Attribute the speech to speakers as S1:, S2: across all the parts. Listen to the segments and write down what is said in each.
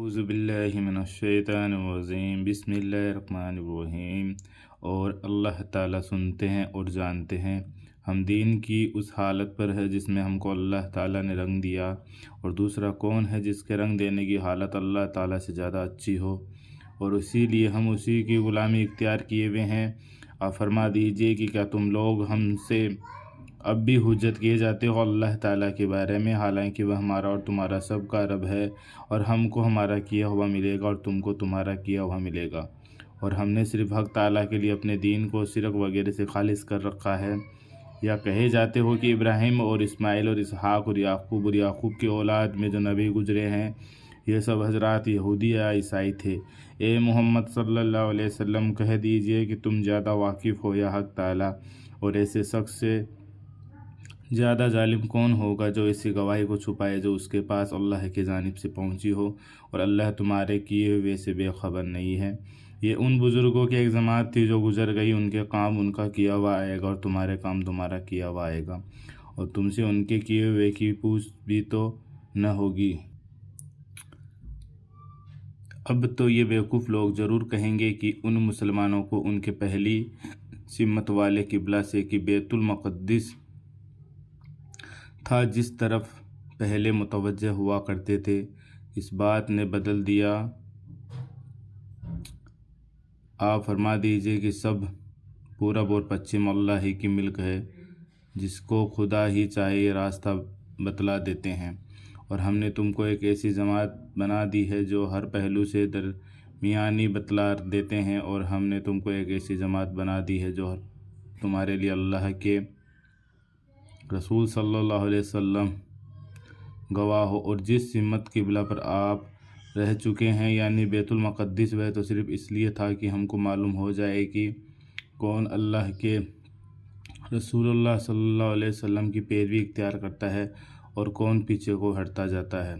S1: اعوذ باللہ من الشیطان الرجیم بسم اللہ الرحمن الرحیم۔ اور اللہ تعالیٰ سنتے ہیں اور جانتے ہیں، ہم دین کی اس حالت پر ہے جس میں ہم کو اللہ تعالیٰ نے رنگ دیا، اور دوسرا کون ہے جس کے رنگ دینے کی حالت اللہ تعالیٰ سے زیادہ اچھی ہو، اور اسی لیے ہم اسی کی غلامی اختیار کیے ہوئے ہیں۔ آپ فرما دیجئے کہ کیا تم لوگ ہم سے اب بھی حجت کیے جاتے ہو اللہ تعالیٰ کے بارے میں، حالانکہ وہ ہمارا اور تمہارا سب کا رب ہے، اور ہم کو ہمارا کیا ہوا ملے گا اور تم کو تمہارا کیا ہوا ملے گا، اور ہم نے صرف حق تعالیٰ کے لیے اپنے دین کو شرک وغیرہ سے خالص کر رکھا ہے۔ یا کہے جاتے ہو کہ ابراہیم اور اسماعیل اور اسحاق اور یعقوب کی اولاد میں جو نبی گزرے ہیں یہ سب حضرات یہودی یا عیسائی تھے۔ اے محمد صلی اللہ علیہ وسلم کہہ دیجئے کہ تم زیادہ واقف ہو یا حق تعالیٰ، اور ایسے شخص سے زیادہ ظالم کون ہوگا جو ایسی گواہی کو چھپائے جو اس کے پاس اللہ کی جانب سے پہنچی ہو، اور اللہ تمہارے کیے ہوئے سے بے خبر نہیں ہے۔ یہ ان بزرگوں کی ایک جماعت تھی جو گزر گئی، ان کے کام ان کا کیا ہوا آئے گا اور تمہارے کام تمہارا کیا ہوا آئے گا، اور تم سے ان کے کیے ہوئے کی پوچھ بھی تو نہ ہوگی۔ اب تو یہ بیوقوف لوگ ضرور کہیں گے کہ ان مسلمانوں کو ان کے پہلی سمت والے قبلہ سے کہ بیت المقدس تھا جس طرف پہلے متوجہ ہوا کرتے تھے، اس بات نے بدل دیا۔ آپ فرما دیجئے کہ سب پورب اور پچھم اللہ ہی کی ملک ہے، جس کو خدا ہی چاہے راستہ بتلا دیتے ہیں، اور ہم نے تم کو ایک ایسی جماعت بنا دی ہے جو ہر پہلو سے درمیانی بتلا دیتے ہیں، اور ہم نے تم کو ایک ایسی جماعت بنا دی ہے جو تمہارے لیے اللہ کے رسول صلی اللہ علیہ وسلم گواہ ہو، اور جس سمت قبلہ پر آپ رہ چکے ہیں یعنی بیت المقدس، وہ تو صرف اس لیے تھا کہ ہم کو معلوم ہو جائے کہ کون اللہ کے رسول اللہ صلی اللہ علیہ وسلم کی پیروی اختیار کرتا ہے اور کون پیچھے کو ہٹتا جاتا ہے۔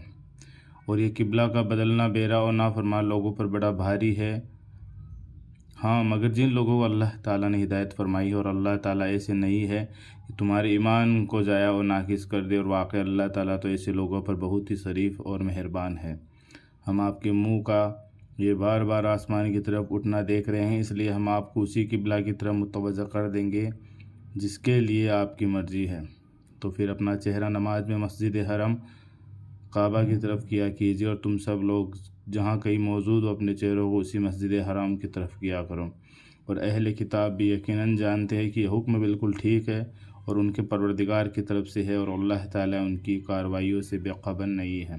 S1: اور یہ قبلہ کا بدلنا بیرا اور نافرمان لوگوں پر بڑا بھاری ہے، ہاں مگر جن لوگوں کو اللہ تعالیٰ نے ہدایت فرمائی ہے، اور اللہ تعالیٰ ایسے نہیں ہے کہ تمہارے ایمان کو ضائع اور ناقص کر دے، اور واقع اللہ تعالیٰ تو ایسے لوگوں پر بہت ہی شریف اور مہربان ہے۔ ہم آپ کے منہ کا یہ بار بار آسمان کی طرف اٹھنا دیکھ رہے ہیں، اس لیے ہم آپ کو اسی قبلہ کی طرف متوجہ کر دیں گے جس کے لیے آپ کی مرضی ہے، تو پھر اپنا چہرہ نماز میں مسجد حرم کعبہ کی طرف کیا کیجیے، اور تم سب لوگ جہاں کہیں موجود ہو اپنے چہروں کو اسی مسجد حرام کی طرف کیا کرو۔ اور اہل کتاب بھی یقیناً جانتے ہیں کہ یہ حکم بالکل ٹھیک ہے اور ان کے پروردگار کی طرف سے ہے، اور اللہ تعالیٰ ان کی کارروائیوں سے بے خبر نہیں ہے۔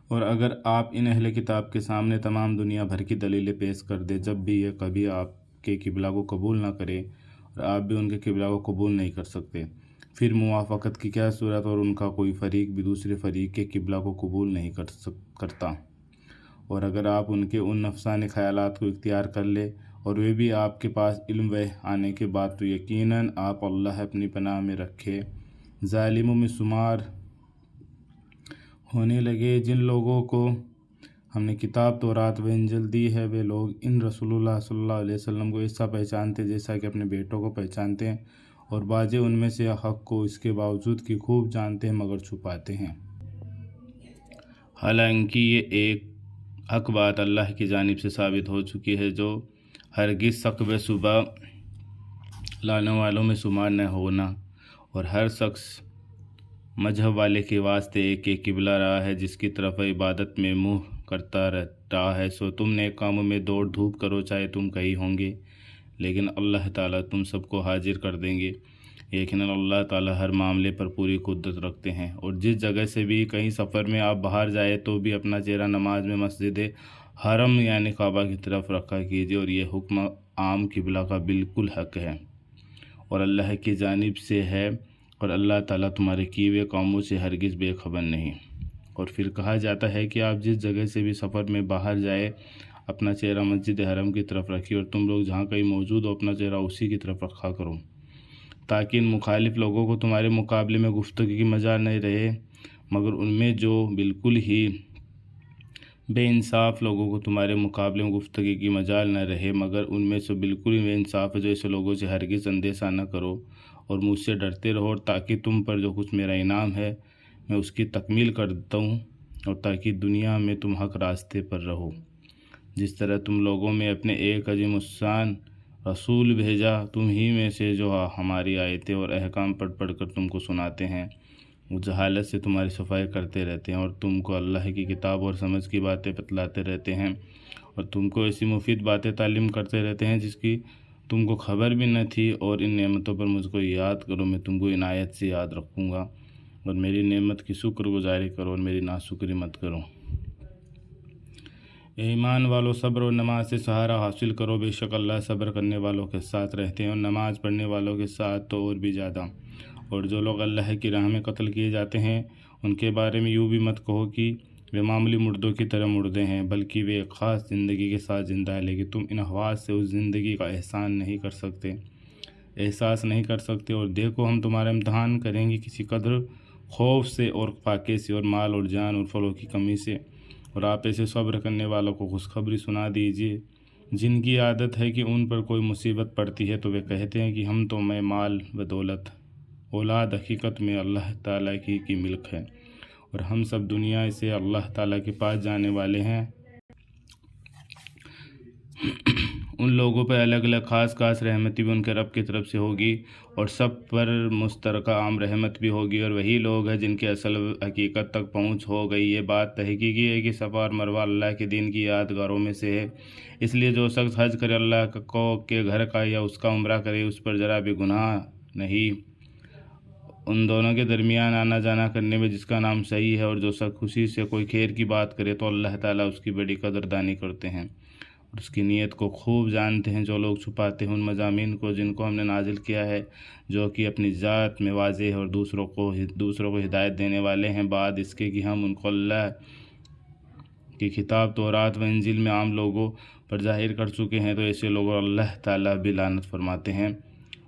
S1: اور اگر آپ ان اہل کتاب کے سامنے تمام دنیا بھر کی دلیلیں پیش کر دے، جب بھی یہ کبھی آپ کے قبلہ کو قبول نہ کرے اور آپ بھی ان کے قبلہ کو قبول نہیں کر سکتے، پھر موافقت کی کیا صورت، اور ان کا کوئی فریق بھی دوسرے فریق کے قبلہ کو قبول نہیں کرتا۔ اور اگر آپ ان کے ان نفسانی خیالات کو اختیار کر لے اور وہ بھی آپ کے پاس علم وحی آنے کے بعد، تو یقیناً آپ اللہ اپنی پناہ میں رکھے ظالموں میں شمار ہونے لگے۔ جن لوگوں کو ہم نے کتاب تورات و انجیل دی ہے، وہ لوگ ان رسول اللہ صلی اللہ علیہ وسلم کو ایسا پہچانتے جیسا کہ اپنے بیٹوں کو پہچانتے ہیں، اور بعض ان میں سے حق کو اس کے باوجود کہ خوب جانتے ہیں مگر چھپاتے ہیں۔ حالانکہ یہ ایک حق بات اللہ کی جانب سے ثابت ہو چکی ہے جو ہرگز شک و شبہ لانے والوں میں شمار نہ ہونا، اور ہر شخص مذہب والے کے واسطے ایک ایک قبلہ رہا ہے جس کی طرف عبادت میں منہ کرتا رہتا ہے۔ سو تم نیک کاموں میں دوڑ دھوپ کرو چاہے تم کہیں ہوں گے، لیکن اللہ تعالیٰ تم سب کو حاضر کر دیں گے۔ یقیناً اللہ تعالیٰ ہر معاملے پر پوری قدرت رکھتے ہیں۔ اور جس جگہ سے بھی کہیں سفر میں آپ باہر جائے تو بھی اپنا چہرہ نماز میں مسجد حرم یعنی کعبہ کی طرف رکھا کیجیے، اور یہ حکم عام قبلہ کا بالکل حق ہے اور اللہ کی جانب سے ہے، اور اللہ تعالیٰ تمہارے کیے ہوئے کاموں سے ہرگز بے خبر نہیں۔ اور پھر کہا جاتا ہے کہ آپ جس جگہ سے بھی سفر میں باہر جائے اپنا چہرہ مسجد حرم کی طرف رکھیے، اور تم لوگ جہاں کہیں موجود ہو اپنا چہرہ اسی کی طرف رکھا کرو، تاکہ ان مخالف لوگوں کو تمہارے مقابلے میں گفتگو کی مجال نہیں رہے، مگر ان میں جو بالکل ہی بے انصاف لوگوں کو تمہارے مقابلے میں گفتگو کی مجال نہ رہے، مگر ان میں سے بالکل ہی بے انصاف ہے جو ایسے لوگوں سے ہرگز اندیشہ نہ کرو، اور مجھ سے ڈرتے رہو، تاکہ تم پر جو کچھ میرا انعام ہے میں اس کی تکمیل کرتا ہوں، اور تاکہ دنیا میں تم حق راستے پر رہو۔ جس طرح تم لوگوں میں اپنے ایک عظیم الشان رسول بھیجا، تم ہی میں سے جو ہماری آیتیں اور احکام پڑھ پڑھ کر تم کو سناتے ہیں، وہ جہالت سے تمہاری صفائی کرتے رہتے ہیں اور تم کو اللہ کی کتاب اور سمجھ کی باتیں بتلاتے رہتے ہیں، اور تم کو ایسی مفید باتیں تعلیم کرتے رہتے ہیں جس کی تم کو خبر بھی نہ تھی۔ اور ان نعمتوں پر مجھ کو یاد کرو، میں تم کو عنایت سے یاد رکھوں گا، اور میری نعمت کی شکر گزاری کرو اور میری ناشکری مت کرو۔ اے ایمان والو، صبر اور نماز سے سہارا حاصل کرو، بے شک اللہ صبر کرنے والوں کے ساتھ رہتے ہیں اور نماز پڑھنے والوں کے ساتھ تو اور بھی زیادہ۔ اور جو لوگ اللہ کی راہ میں قتل کیے جاتے ہیں، ان کے بارے میں یوں بھی مت کہو کہ وہ معمولی مردوں کی طرح مردے ہیں، بلکہ وہ ایک خاص زندگی کے ساتھ زندہ ہے، لیکن تم ان حواس سے اس زندگی کا احساس نہیں کر سکتے۔ اور دیکھو، ہم تمہارا امتحان کریں گے کسی قدر خوف سے اور فاقے سے اور مال اور جان اور پھلوں کی کمی سے، اور آپ ایسے صبر کرنے والوں کو خوشخبری سنا دیجیے جن کی عادت ہے کہ ان پر کوئی مصیبت پڑتی ہے تو وہ کہتے ہیں کہ ہم تو میں مال و دولت اولاد حقیقت میں اللہ تعالیٰ کی ملک ہے، اور ہم سب دنیا سے اللہ تعالیٰ کے پاس جانے والے ہیں۔ ان لوگوں پر الگ الگ خاص رحمت بھی ان کے رب کی طرف سے ہوگی، اور سب پر مشترکہ عام رحمت بھی ہوگی، اور وہی لوگ ہیں جن کے اصل حقیقت تک پہنچ ہو گئی۔ یہ بات تحقیقی ہے کہ صفا اور مروہ اللہ کے دین کی یادگاروں میں سے ہے، اس لیے جو شخص حج کرے اللہ کے گھر کا یا اس کا عمرہ کرے، اس پر ذرا بھی گناہ نہیں۔ ان دونوں کے درمیان آنا جانا کرنے میں جس کا نام صحیح ہے، اور جو شخص خوشی سے کوئی خیر کی بات کرے تو اللہ تعالیٰ اس کی بڑی قدردانی کرتے ہیں اور اس کی نیت کو خوب جانتے ہیں۔ جو لوگ چھپاتے ہیں ان مضامین کو جن کو ہم نے نازل کیا ہے، جو کہ اپنی ذات میں واضح ہے اور دوسروں کو ہدایت دینے والے ہیں، بعد اس کے کہ ہم ان کو اللہ کی کتاب تورات و انجیل میں عام لوگوں پر ظاہر کر چکے ہیں، تو ایسے لوگوں اللہ تعالیٰ بھی لعنت فرماتے ہیں،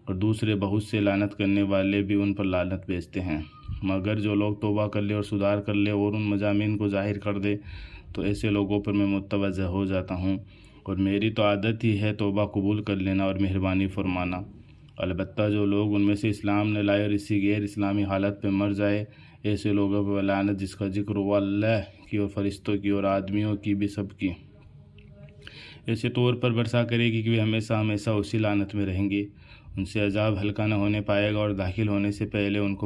S1: اور دوسرے بہت سے لعنت کرنے والے بھی ان پر لعنت بھیجتے ہیں۔ مگر جو لوگ توبہ کر لے اور سدھار کر لے اور ان مضامین کو ظاہر کر دے تو ایسے لوگوں پر میں متوجہ ہو جاتا ہوں، اور میری تو عادت ہی ہے توبہ قبول کر لینا اور مہربانی فرمانا۔ البتہ جو لوگ ان میں سے اسلام نہ لائے اور اسی غیر اسلامی حالت پہ مر جائے، ایسے لوگوں پر لعنت جس کا ذکر ہوا اللہ کی اور فرشتوں کی اور آدمیوں کی بھی سب کی ایسے طور پر برسا کرے گی کہ وہ ہمیشہ ہمیشہ اسی لعنت میں رہیں گے، ان سے عذاب ہلکا نہ ہونے پائے گا، اور داخل ہونے سے پہلے ان کو